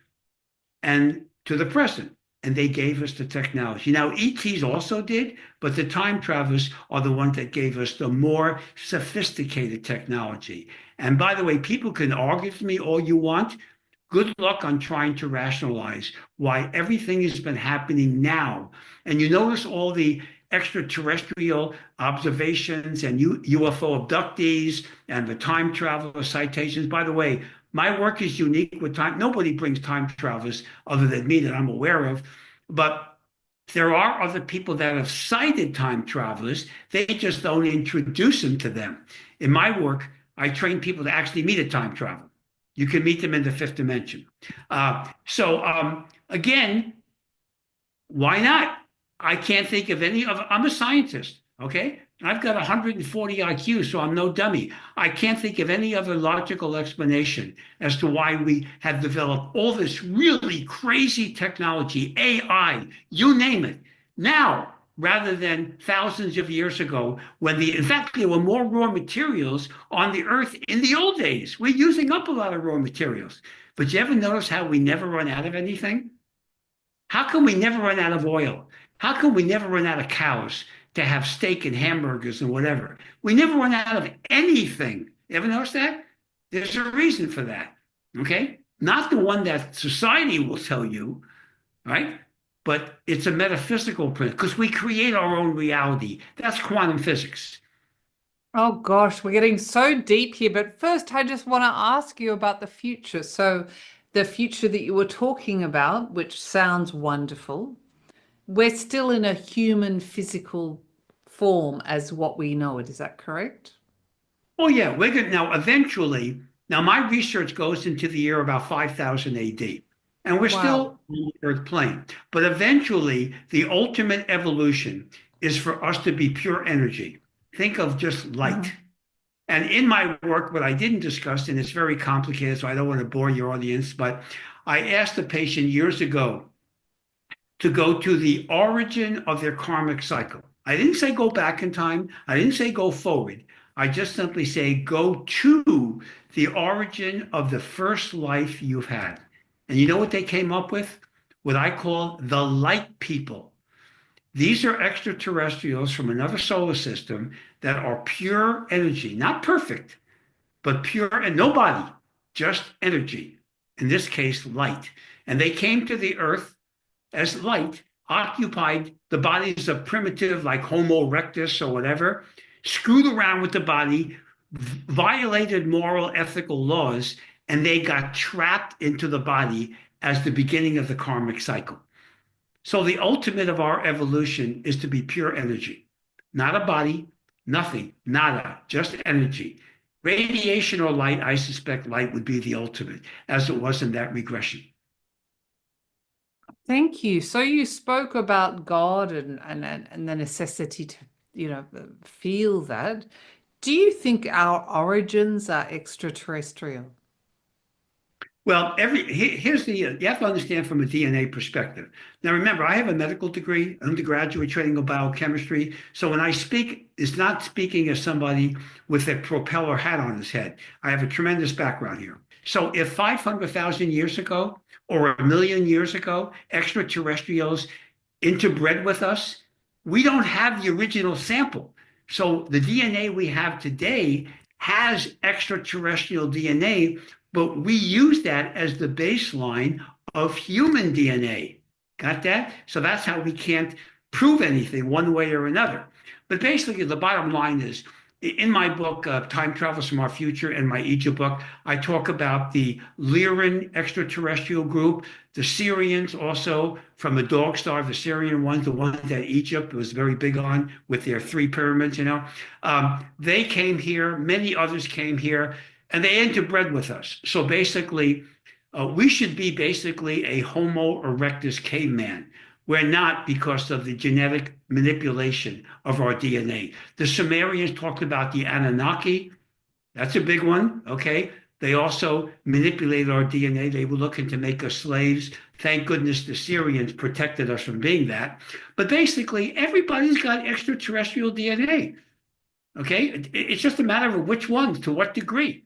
and to the present. And they gave us the technology. Now, ETs also did, but the time travelers are the ones that gave us the more sophisticated technology. And by the way, people can argue with me all you want. Good luck on trying to rationalize why everything has been happening now. And you notice all the extraterrestrial observations and UFO abductees and the time traveler citations. By the way, my work is unique with time. Nobody brings time travelers other than me that I'm aware of. But there are other people that have cited time travelers. They just don't introduce them to them. In my work, I train people to actually meet a time traveler. You can meet them in the fifth dimension. Again, why not? I can't think of any of, I'm a scientist, okay? I've got 140 IQ, so I'm no dummy. I can't think of any other logical explanation as to why we have developed all this really crazy technology, AI, you name it, now rather than thousands of years ago when in fact, there were more raw materials on the earth in the old days. We're using up a lot of raw materials. But you ever notice how we never run out of anything? How come we never run out of oil? How come we never run out of cows to have steak and hamburgers and whatever? We never run out of anything. You ever notice that? There's a reason for that. Okay? Not the one that society will tell you, right? But it's a metaphysical principle because we create our own reality. That's quantum physics. Oh gosh, we're getting so deep here. But first, I just want to ask you about the future. So, the future that you were talking about, which sounds wonderful, we're still in a human physical form as what we know it. Is that correct? Oh, yeah. We're going now, eventually, now my research goes into the year about 5000 AD, and we're Wow. still on the Earth plane. But eventually, the ultimate evolution is for us to be pure energy. Think of just light. Mhm. And in my work, what I didn't discuss, and it's very complicated, so I don't want to bore your audience, but I asked a patient years ago to go to the origin of their karmic cycle. I didn't say go back in time. I didn't say go forward. I just simply say go to the origin of the first life you've had. And you know what they came up with? What I call the light people. These are extraterrestrials from another solar system that are pure energy, not perfect, but pure and no body, just energy. In this case, light. And they came to the earth as light, occupied the bodies of primitive like Homo erectus or whatever, screwed around with the body, violated moral, ethical laws, and they got trapped into the body as the beginning of the karmic cycle. So the ultimate of our evolution is to be pure energy, not a body, nothing, nada, just energy. Radiation or light, I suspect light would be the ultimate, as it was in that regression. Thank you. So you spoke about God and the necessity to, feel that. Do you think our origins are extraterrestrial? Well, here's the you have to understand from a DNA perspective. Now, remember, I have a medical degree, undergraduate training of biochemistry. So when I speak, it's not speaking as somebody with a propeller hat on his head. I have a tremendous background here. So if 500,000 years ago or a million years ago, extraterrestrials interbred with us, we don't have the original sample. So the DNA we have today has extraterrestrial DNA, but we use that as the baseline of human DNA. Got that? So that's how we can't prove anything one way or another. But basically, the bottom line is in my book, Time Travels from Our Future, and my Egypt book, I talk about the Lyran extraterrestrial group, the Syrians also from the dog star, the Syrian ones, the ones that Egypt was very big on with their three pyramids, you know. They came here, many others came here, and they interbred with us. So basically, we should be basically a Homo erectus caveman. We're not because of the genetic manipulation of our DNA. The Sumerians talked about the Anunnaki. That's a big one, okay? They also manipulated our DNA. They were looking to make us slaves. Thank goodness the Syrians protected us from being that. But basically, everybody's got extraterrestrial DNA, okay? It's just a matter of which ones, to what degree.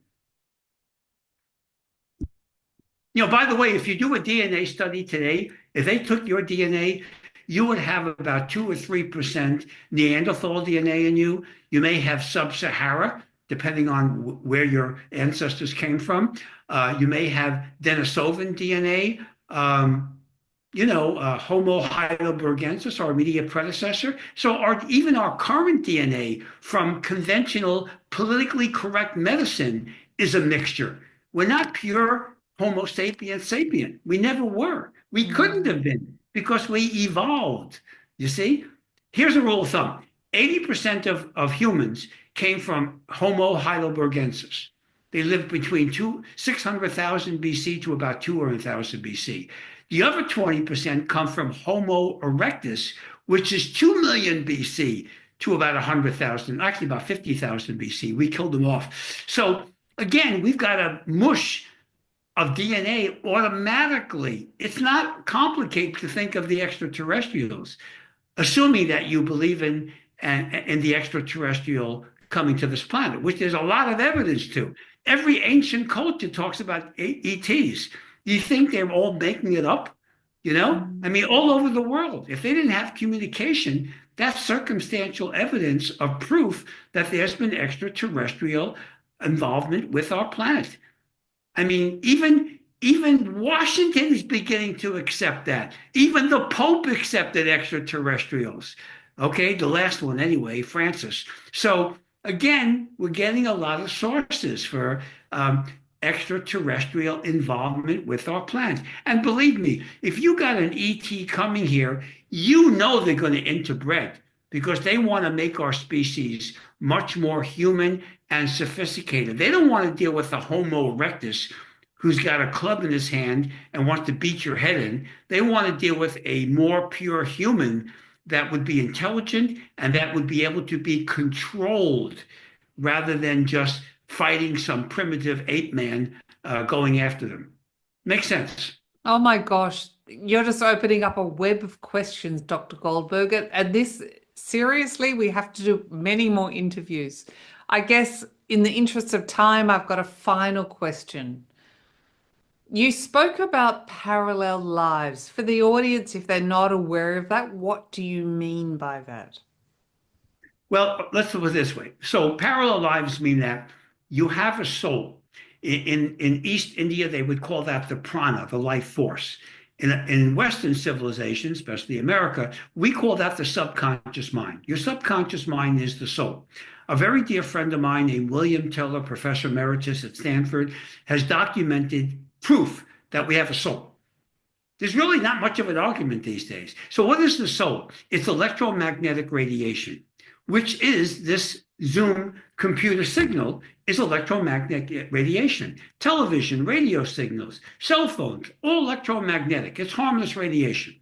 You know, by the way, if you do a DNA study today, if they took your DNA, you would have about 2 or 3% Neanderthal DNA in you. You may have sub-Sahara, depending on where your ancestors came from. You may have Denisovan DNA. Homo heidelbergensis, our immediate predecessor. So even our current DNA from conventional, politically correct medicine is a mixture. We're not pure Homo sapiens sapient. We never were. We couldn't have been because we evolved. You see? Here's a rule of thumb. 80% of humans came from Homo heidelbergensis. They lived between 600,000 BC to about 200,000 BC. The other 20% come from Homo erectus, which is 2 million BC to about 100,000, actually about 50,000 BC. We killed them off. So again, we've got a mush of DNA automatically. It's not complicated to think of the extraterrestrials, assuming that you believe in the extraterrestrial coming to this planet, which there's a lot of evidence to. Every ancient culture talks about ETs. You think they're all making it up? You know, I mean, all over the world. If they didn't have communication, that's circumstantial evidence of proof that there's been extraterrestrial involvement with our planet. I mean, even Washington is beginning to accept that. Even the Pope accepted extraterrestrials. Okay, the last one anyway, Francis. So again, we're getting a lot of sources for extraterrestrial involvement with our planet. And believe me, if you got an ET coming here, you know they're going to interbred because they want to make our species much more human and sophisticated. They don't want to deal with a Homo erectus who's got a club in his hand and wants to beat your head in. They want to deal with a more pure human that would be intelligent and that would be able to be controlled rather than just fighting some primitive ape man going after them. Makes sense. Oh my gosh, you're just opening up a web of questions, Dr. Goldberg. And this, seriously, we have to do many more interviews. I guess in the interest of time, I've got a final question. You spoke about parallel lives. For the audience, if they're not aware of that, what do you mean by that? Well, let's look at it this way. So parallel lives mean that you have a soul. In East India, they would call that the prana, the life force. In Western civilization, especially America, we call that the subconscious mind. Your subconscious mind is the soul. A very dear friend of mine named William Teller, professor emeritus at Stanford, has documented proof that we have a soul. There's really not much of an argument these days. So what is the soul? It's electromagnetic radiation, which is this Zoom computer signal is electromagnetic radiation. Television, radio signals, cell phones, all electromagnetic. It's harmless radiation.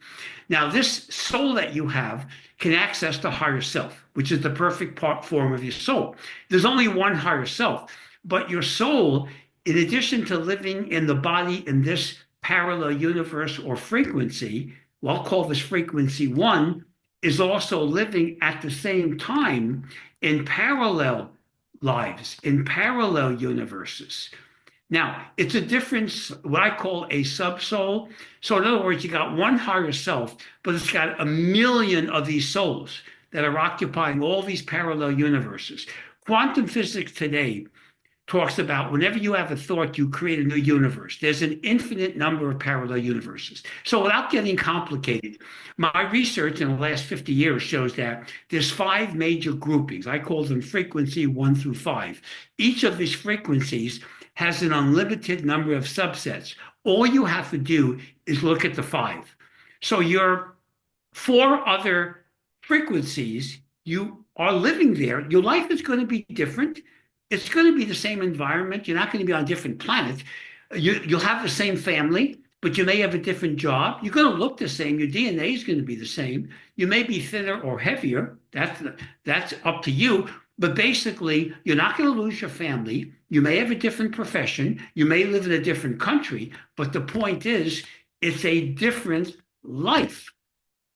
Now, this soul that you have can access the higher self, which is the perfect form of your soul. There's only one higher self, but your soul in addition to living in the body in this parallel universe or frequency, well, I'll call this frequency one, is also living at the same time in parallel lives, in parallel universes. Now, it's a difference, what I call a subsoul. So in other words, you got one higher self, but it's got a million of these souls that are occupying all these parallel universes. Quantum physics today talks about whenever you have a thought, you create a new universe. There's an infinite number of parallel universes. So without getting complicated, my research in the last 50 years shows that there's 5 major groupings. I call them frequency 1 through 5. Each of these frequencies has an unlimited number of subsets. All you have to do is look at the 5. So your 4 other frequencies, you are living there. Your life is going to be different. It's going to be the same environment. You're not going to be on different planets. You'll have the same family, but you may have a different job. You're going to look the same. Your DNA is going to be the same. You may be thinner or heavier. That's up to you. But basically, you're not going to lose your family. You may have a different profession. You may live in a different country. But the point is, it's a different life.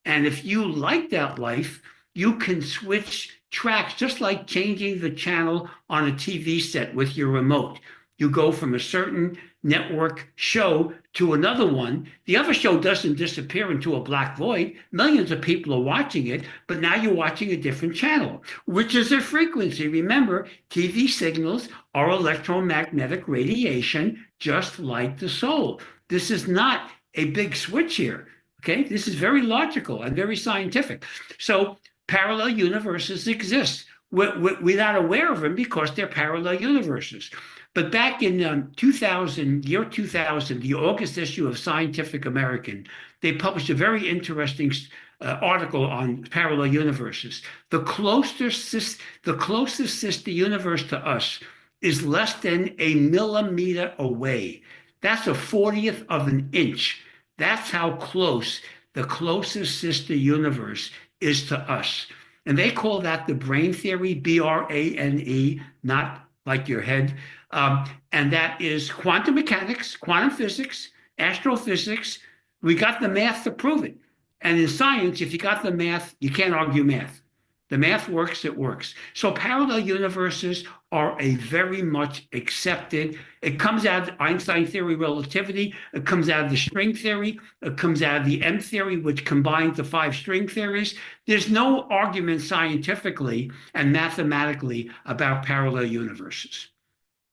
And if you like that life, you can switch tracks, just like changing the channel on a TV set with your remote. You go from a certain network show to another one. The other show doesn't disappear into a black void. Millions of people are watching it, but now you're watching a different channel, which is a frequency. Remember, TV signals are electromagnetic radiation, just like the soul. This is not a big switch here. Okay, this is very logical and very scientific. So parallel universes exist. We're not aware of them because they're parallel universes. But back in year 2000, the August issue of Scientific American, they published a very interesting article on parallel universes. The closest sister universe to us is less than a millimeter away. That's a 40th of an inch. That's how close the closest sister universe is to us. And they call that the brain theory, BRANE, not like your head. And that is quantum mechanics, quantum physics, astrophysics. We got the math to prove it. And in science, if you got the math, you can't argue math. The math works, it works. So parallel universes are a very much accepted. It comes out of Einstein theory of relativity. It comes out of the string theory. It comes out of the M theory, which combines the 5 string theories. There's no argument scientifically and mathematically about parallel universes.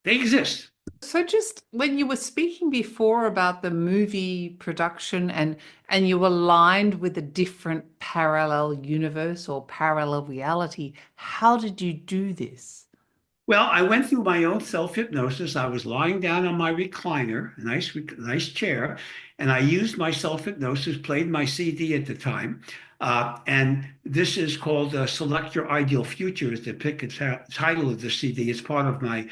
They exist. So just when you were speaking before about the movie production and you aligned with a different parallel universe or parallel reality, how did you do this? Well, I went through my own self-hypnosis. I was lying down on my recliner, a nice chair, and I used my self-hypnosis, played my CD at the time. And this is called Select Your Ideal Future, is the title of the CD. It's part of my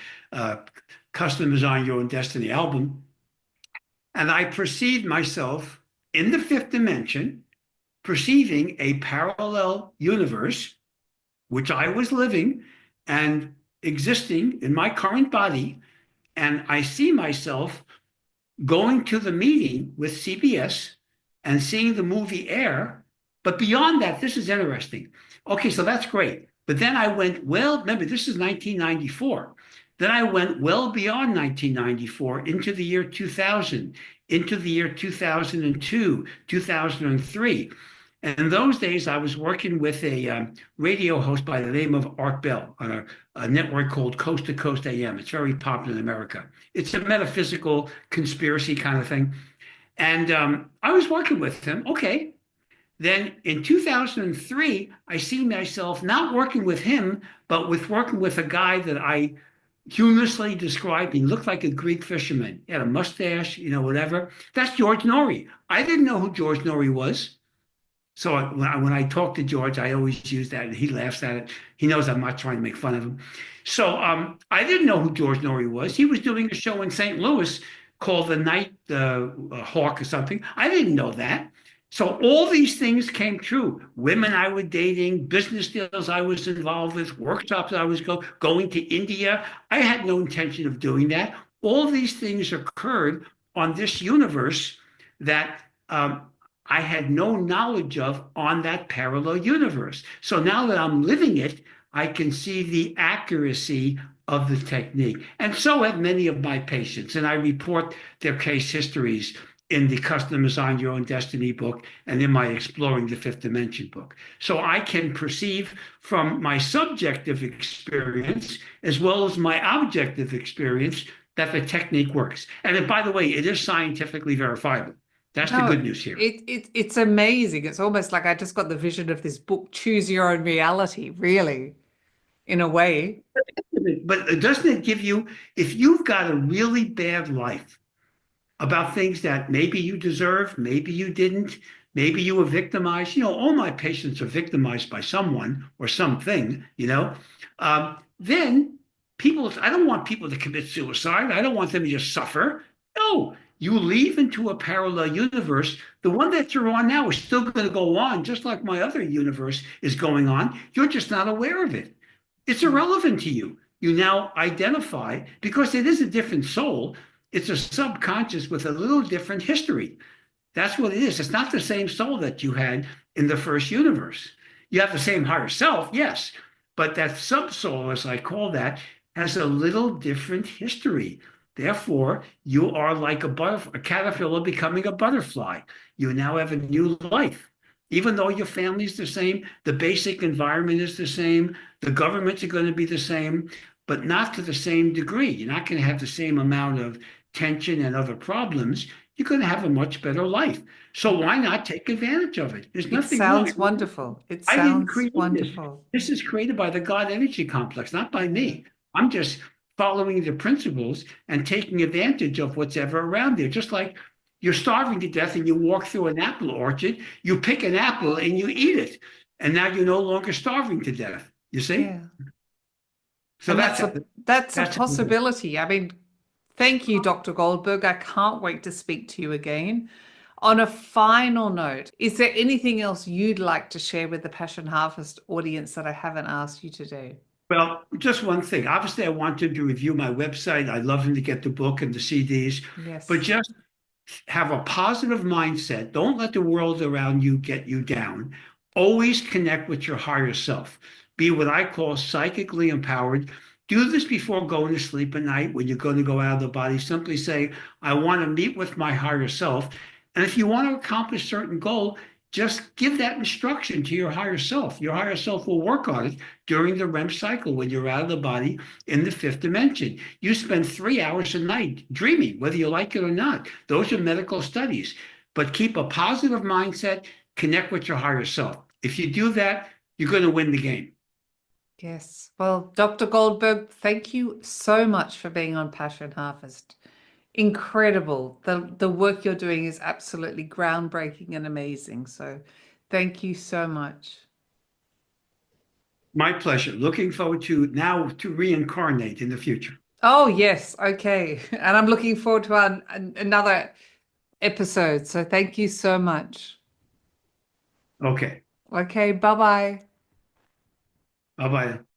Custom Design Your Own Destiny album. And I perceived myself in the 5th dimension, perceiving a parallel universe, which I was living and existing in my current body. And I see myself going to the meeting with CBS and seeing the movie air. But beyond that, this is interesting. Okay, so that's great. But then I went, well, remember, this is 1994. Then I went well beyond 1994 into the year 2000, into the year 2002, 2003. And in those days, I was working with a radio host by the name of Art Bell on a network called Coast to Coast AM. It's very popular in America. It's a metaphysical conspiracy kind of thing. And I was working with him. Okay. Then in 2003, I see myself not working with him, but working with a guy that I humorously described. He looked like a Greek fisherman. He had a mustache, whatever. That's George Norrie. I didn't know who George Norrie was. So when I talk to George, I always use that, and he laughs at it. He knows I'm not trying to make fun of him. So I didn't know who George Norrie was. He was doing a show in St. Louis called The Night Hawk or something. I didn't know that. So all these things came true. Women I was dating, business deals I was involved with, workshops I was going to India. I had no intention of doing that. All these things occurred on this universe that I had no knowledge of on that parallel universe. So now that I'm living it, I can see the accuracy of the technique. And so have many of my patients. And I report their case histories in the Custom Design Your Own Destiny book and in my Exploring the Fifth Dimension book. So I can perceive from my subjective experience as well as my objective experience that the technique works. And by the way, it is scientifically verifiable. That's the No, good news here. it's amazing. It's almost like I just got the vision of this book, Choose Your Own Reality, really, in a way. But doesn't it give you, if you've got a really bad life about things that maybe you deserve, maybe you didn't, maybe you were victimized, all my patients are victimized by someone or something, then I don't want people to commit suicide. I don't want them to just suffer. No, you leave into a parallel universe. The one that you're on now is still going to go on, just like my other universe is going on. You're just not aware of it. It's irrelevant to you. You now identify, because it is a different soul. It's a subconscious with a little different history. That's what it is. It's not the same soul that you had in the first universe. You have the same higher self, yes, but that subsoul, as I call that, has a little different history. Therefore, you are like a caterpillar becoming a butterfly. You now have a new life. Even though your family is the same, the basic environment is the same, the governments are going to be the same, but not to the same degree. You're not going to have the same amount of tension and other problems. You're going to have a much better life. So why not take advantage of it? There's nothing wrong. It sounds wonderful. It I didn't sounds create wonderful. this. This is created by the God energy complex, not by me. I'm just following the principles and taking advantage of what's ever around there. Just like you're starving to death and you walk through an apple orchard, you pick an apple and you eat it. And now you're no longer starving to death. You see? Yeah. So And that's a that's possibility. I mean, thank you, Dr. Goldberg. I can't wait to speak to you again. On a final note, is there anything else you'd like to share with the Passion Harvest audience that I haven't asked you to do? Well, just one thing. Obviously, I want them to review my website. I'd love them to get the book and the CDs, Yes. but just have a positive mindset. Don't let the world around you get you down. Always connect with your higher self. Be what I call psychically empowered. Do this before going to sleep at night when you're going to go out of the body. Simply say, I want to meet with my higher self. And if you want to accomplish a certain goal, just give that instruction to your higher self. Your higher self will work on it during the REM cycle when you're out of the body in the fifth dimension. You spend 3 hours a night dreaming, whether you like it or not. Those are medical studies. But keep a positive mindset, connect with your higher self. If you do that, you're going to win the game. Yes. Well, Dr. Goldberg, thank you so much for being on Passion Harvest. Incredible. The work you're doing is absolutely groundbreaking and amazing. So thank you so much. My pleasure. Looking forward to now to reincarnate in the future. Oh, yes. Okay. And I'm looking forward to another episode. So thank you so much. Okay. Okay. Bye-bye. Bye-bye.